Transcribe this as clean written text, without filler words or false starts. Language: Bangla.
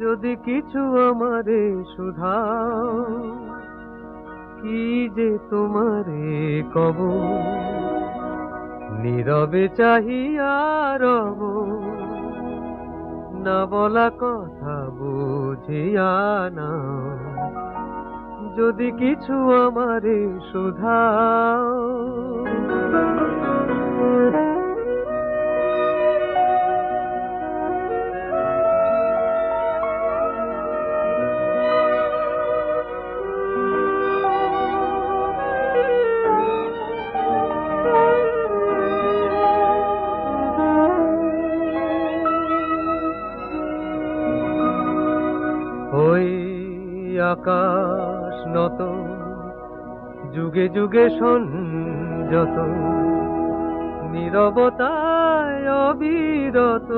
যদি কিছু আমারে শুধাও, কি যে তোমারে কব, নীরবে চাহিয়া রব, না বলা কথা বুঝিয়া না। যদি কিছু আমারে শুধাও, ওই আকাশ নত, যুগে যুগে সংযত, নীরবতায় অবিরত